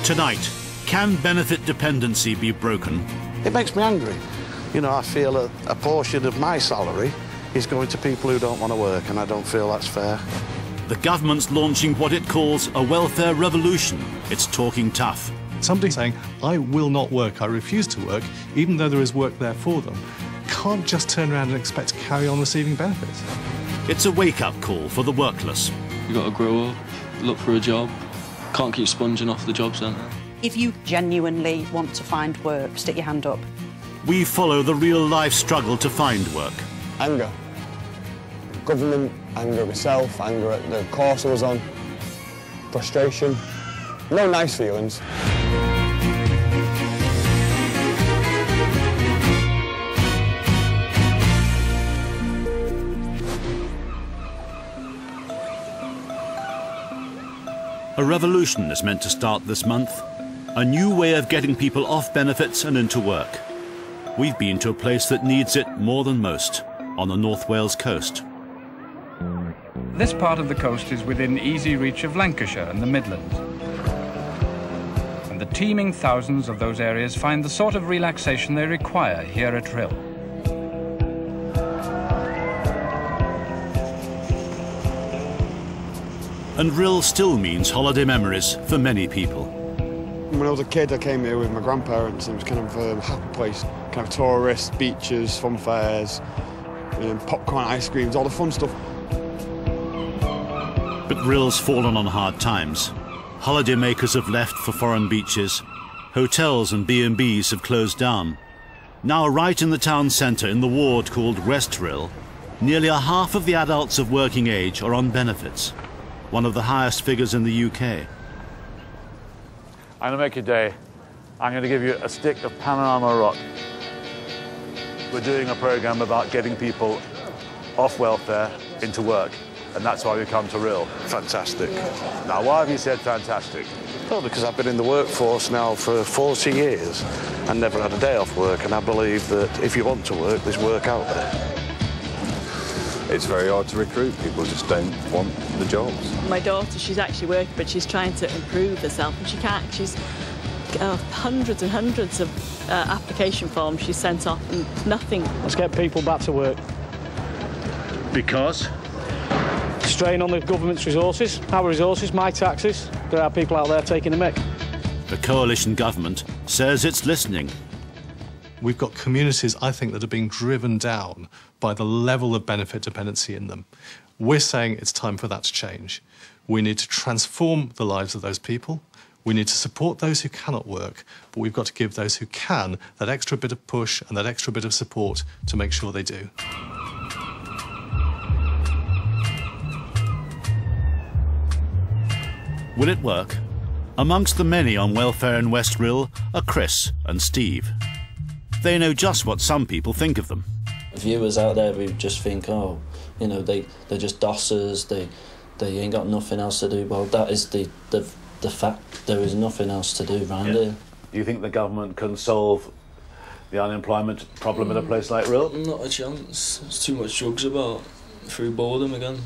Tonight, can benefit dependency be broken? It makes me angry. You know, I feel a portion of my salary is going to people who don't want to work, and I don't feel that's fair. The government's launching what it calls a welfare revolution. It's talking tough. Somebody saying, I will not work, I refuse to work, even though there is work there for them, can't just turn around and expect to carry on receiving benefits. It's a wake-up call for the workless. You've got to grow up, look for a job. Can't keep sponging off the job centre. If you genuinely want to find work, stick your hand up. We follow the real-life struggle to find work. Anger. Government, anger at myself, anger at the course I was on, frustration. No nice feelings. A revolution is meant to start this month. A new way of getting people off benefits and into work. We've been to a place that needs it more than most, on the North Wales coast. This part of the coast is within easy reach of Lancashire and the Midlands. And the teeming thousands of those areas find the sort of relaxation they require here at Rhyl. And Rhyl still means holiday memories for many people. When I was a kid, I came here with my grandparents, and it was kind of a happy place. Kind of tourists, beaches, fun fairs, popcorn, ice creams, all the fun stuff. But Rhyl's fallen on hard times. Holidaymakers have left for foreign beaches. Hotels and B&Bs have closed down. Now, right in the town centre, in the ward called West Rhyl, nearly a half of the adults of working age are on benefits, one of the highest figures in the UK. I'm going to make your day. I'm going to give you a stick of Panorama rock. We're doing a programme about getting people off welfare into work, and that's why we come to Rhyl. Fantastic. Now, why have you said fantastic? Well, because I've been in the workforce now for 40 years and never had a day off work, and I believe that if you want to work, there's work out there. It's very hard to recruit. People just don't want the jobs. My daughter, she's actually working, but she's trying to improve herself, and she can't. She's hundreds and hundreds of application forms she's sent off, and nothing. Let's get people back to work. Because? Strain on the government's resources, our resources, my taxes. There are people out there taking the mick. The coalition government says it's listening. We've got communities, I think, that are being driven down by the level of benefit dependency in them. We're saying it's time for that to change. We need to transform the lives of those people. We need to support those who cannot work, but we've got to give those who can that extra bit of push and that extra bit of support to make sure they do. Will it work? Amongst the many on welfare in West Rhyl are Chris and Steve. They know just what some people think of them. Viewers out there who just think, oh, you know, they're just dossers, they ain't got nothing else to do. Well, that is the fact. There is nothing else to do around here. Do you think the government can solve the unemployment problem in a place like Rhyl? Not a chance. There's too much drugs about. Through boredom again.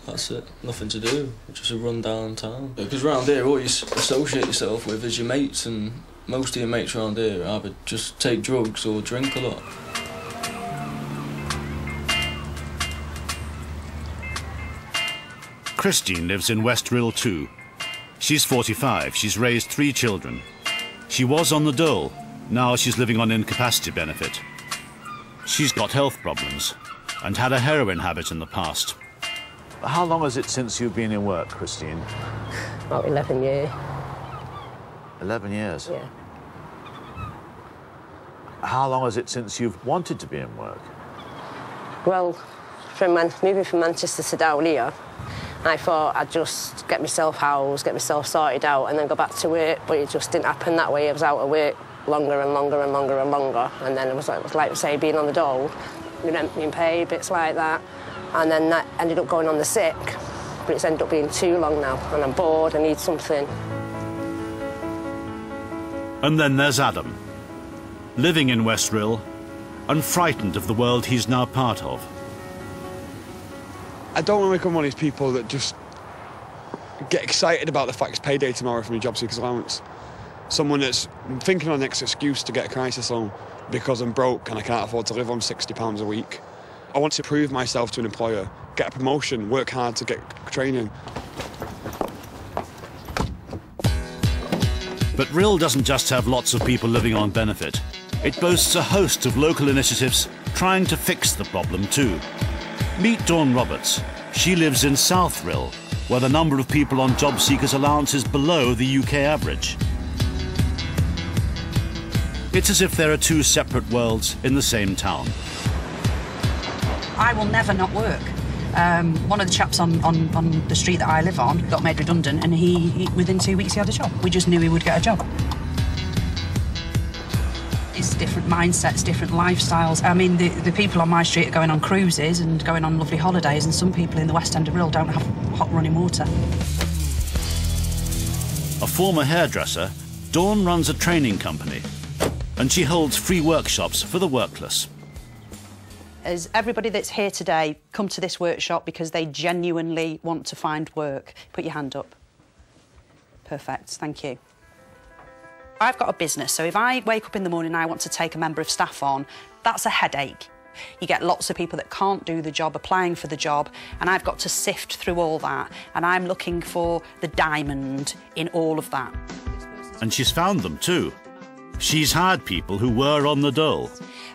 That's it. Nothing to do. Just a run-down town. Because around here, all you associate yourself with is your mates, and most of your mates around here either just take drugs or drink a lot. Christine lives in West Rhyl too. She's 45, she's raised 3 children. She was on the dole, now she's living on incapacity benefit. She's got health problems and had a heroin habit in the past. How long is it since you've been in work, Christine? About 11 years. 11 years? Yeah. How long is it since you've wanted to be in work? Well, moving from Manchester to down here, I thought I'd just get myself housed, get myself sorted out, and then go back to work, but it just didn't happen that way. I was out of work longer and longer and longer and longer, and then it was like say, being on the dole, you weren't being paid, bits like that, and then that ended up going on the sick, but it's ended up being too long now, and I'm bored, I need something. And then there's Adam, living in West Rhyl and frightened of the world he's now part of. I don't want to become one of these people that just get excited about the fact it's payday tomorrow from your job seekers allowance. Someone that's thinking of the next excuse to get a crisis loan because I'm broke and I can't afford to live on £60 a week. I want to prove myself to an employer, get a promotion, work hard to get training. But Rhyl doesn't just have lots of people living on benefit. It boasts a host of local initiatives trying to fix the problem too. Meet Dawn Roberts. She lives in South Rhyl, where the number of people on job seekers allowance is below the UK average. It's as if there are two separate worlds in the same town. I will never not work. One of the chaps on the street that I live on got made redundant, and he within 2 weeks he had a job. We just knew he would get a job. It's different mindsets, different lifestyles. I mean, the people on my street are going on cruises and going on lovely holidays, and some people in the West End of Rhyl don't have hot running water. A former hairdresser, Dawn runs a training company, and she holds free workshops for the workless. Has everybody that's here today come to this workshop because they genuinely want to find work? Put your hand up. Perfect, thank you. I've got a business, so if I wake up in the morning and I want to take a member of staff on, that's a headache. You get lots of people that can't do the job, applying for the job, and I've got to sift through all that, and I'm looking for the diamond in all of that. And she's found them too. She's hired people who were on the dole.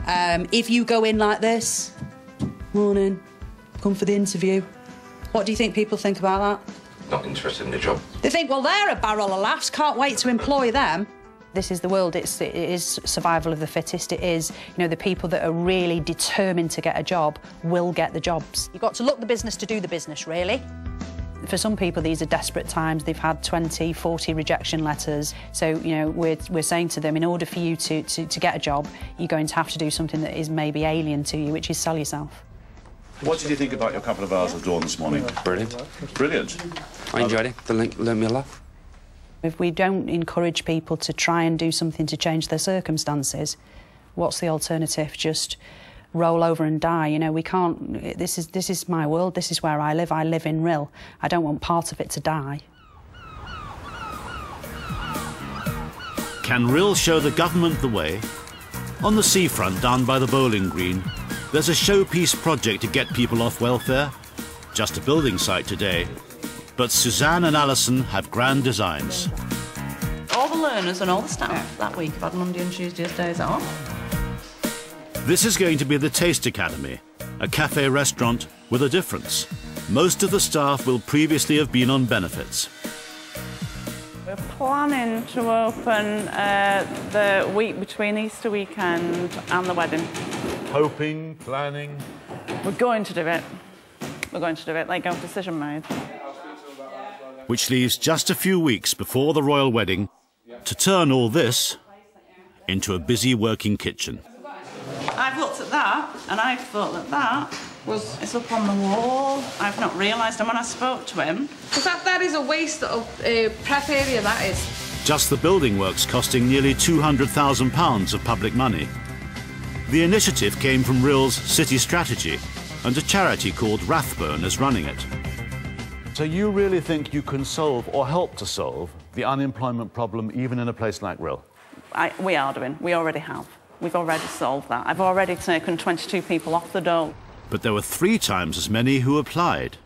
If you go in like this, morning, come for the interview, what do you think people think about that? Not interested in the job. They think, well, they're a barrel of laughs, can't wait to employ them. This is the world, it is survival of the fittest. It is, you know, the people that are really determined to get a job will get the jobs. You've got to look the business to do the business, really. For some people, these are desperate times. They've had 20, 40 rejection letters. So, you know, we're saying to them, in order for you to get a job, you're going to have to do something that is maybe alien to you, which is sell yourself. What did you think about your couple of hours with Dawn this morning? Brilliant. Brilliant. I enjoyed it. They learned me a lot. If we don't encourage people to try and do something to change their circumstances, what's the alternative? Just roll over and die. You know, we can't. This is my world. This is where I live. I live in Rhyl. I don't want part of it to die. Can Rhyl show the government the way? On the seafront down by the bowling green, there's a showpiece project to get people off welfare. Just a building site today. But Suzanne and Alison have grand designs. All the learners and all the staff that week have had Monday and Tuesday as days off. This is going to be the Taste Academy, a cafe restaurant with a difference. Most of the staff will previously have been on benefits. We're planning to open the week between Easter weekend and the wedding. Hoping, planning? We're going to do it. We're going to do it, like, no decision made. Which leaves just a few weeks before the royal wedding to turn all this into a busy working kitchen. I've looked at that and I thought that it's up on the wall. I've not realised, and when I spoke to him... Because that is a waste of prep area, that is. Just the building works costing nearly £200,000 of public money. The initiative came from Ryl's city strategy, and a charity called Rathbone is running it. So you really think you can solve or help to solve the unemployment problem even in a place like Rhyl? We are doing. We already have. We've already solved that. I've already taken 22 people off the dole. But there were 3 times as many who applied.